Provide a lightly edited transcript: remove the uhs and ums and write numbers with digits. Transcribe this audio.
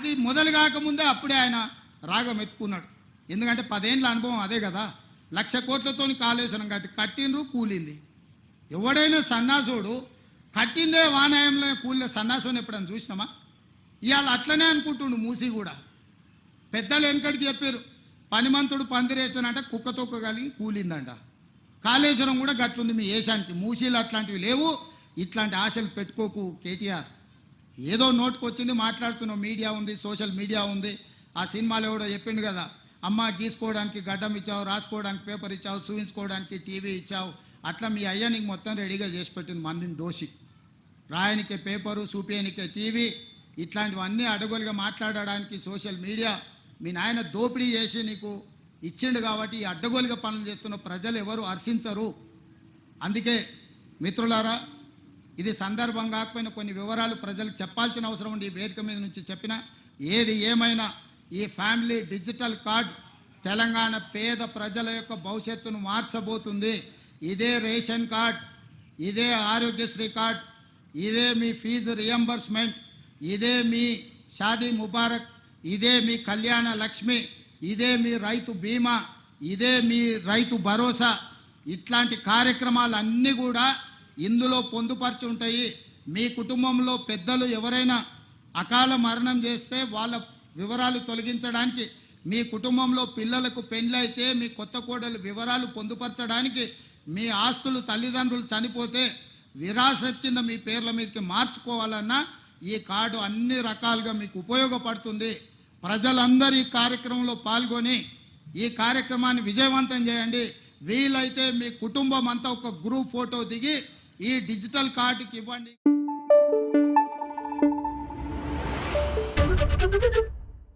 అది మొదలు కాకముందే అప్పుడే ఆయన రాగం ఎత్తుకున్నాడు. ఎందుకంటే 10 ఏళ్ళ అనుభవం అదే కదా. 1,00,000 కోట్లతో కాళేశ్వరం కట్టిండ్రు, కూలింది. ఎవడైనా సన్నాసుడు కట్టిందే వానాయంలో కూలిన సన్నాసుని ఎప్పుడైనా చూసినామా? ఇవాళ అట్లనే అనుకుంటుండు. మూసి కూడా పెద్దలు వెనకడికి చెప్పారు, పనిమంతుడు పందిరేస్తానంట కుక్క తొక్క కలిగి కూలిందంట. కాళేశ్వరం కూడా గట్లుంది మీ ఏషానికి. మూసీలు అట్లాంటివి లేవు. ఇట్లాంటి ఆశలు పెట్టుకోకు కేటీఆర్. ఏదో నోటుకు వచ్చింది మాట్లాడుతున్నావు. మీడియా ఉంది, సోషల్ మీడియా ఉంది. ఆ సినిమాలో కూడా చెప్పిండు కదా, అమ్మ గీసుకోవడానికి గడ్డం ఇచ్చావు, రాసుకోవడానికి పేపర్ ఇచ్చావు, చూయించుకోవడానికి టీవీ ఇచ్చావు. అట్లా మీ అయ్య నీకు మొత్తం రెడీగా చేసి పెట్టిన మందిని దోషి. రాయనికే పేపరు, చూపేయనికే టీవీ, ఇట్లాంటివన్నీ అడగోలుగా మాట్లాడడానికి సోషల్ మీడియా మీ నాయన దోపిడీ చేసి నీకు ఇచ్చిండు. కాబట్టి ఈ అడ్డగోలుగా పనులు చేస్తున్న ప్రజలు ఎవరు హర్షించరు. అందుకే మిత్రులారా, ఇది సందర్భం కాకపోయినా కొన్ని వివరాలు ప్రజలకు చెప్పాల్సిన అవసరం ఉండి ఈ వేదిక మీద నుంచి చెప్పిన. ఏది ఏమైనా ఈ ఫ్యామిలీ డిజిటల్ కార్డ్ తెలంగాణ పేద ప్రజల యొక్క భవిష్యత్తును మార్చబోతుంది. ఇదే రేషన్ కార్డ్, ఇదే ఆరోగ్యశ్రీ కార్డ్, ఇదే మీ ఫీజు రియంబర్స్మెంట్, ఇదే మీ షాదీ ముబారక్, ఇదే మీ కళ్యాణ లక్ష్మి, ఇదే మీ రైతు బీమా, ఇదే మీ రైతు భరోసా. ఇట్లాంటి కార్యక్రమాలు అన్నీ కూడా ఇందులో పొందుపరిచి ఉంటాయి. మీ కుటుంబంలో పెద్దలు ఎవరైనా అకాల మరణం చేస్తే వాళ్ళ వివరాలు తొలగించడానికి, మీ కుటుంబంలో పిల్లలకు పెళ్ళైతే మీ కొత్త కోడలు వివరాలు పొందుపరచడానికి, మీ ఆస్తులు తల్లిదండ్రులు చనిపోతే విరాసత్ కింద మీ పేర్ల మీదకి మార్చుకోవాలన్నా ఈ కార్డు అన్ని రకాలుగా మీకు ఉపయోగపడుతుంది. ప్రజలందరూ ఈ కార్యక్రమంలో పాల్గొని ఈ కార్యక్రమాన్ని విజయవంతం చేయండి. వీలైతే మీ కుటుంబం అంతా ఒక గ్రూప్ ఫోటో దిగి ఈ డిజిటల్ కార్డుకి ఇవ్వండి.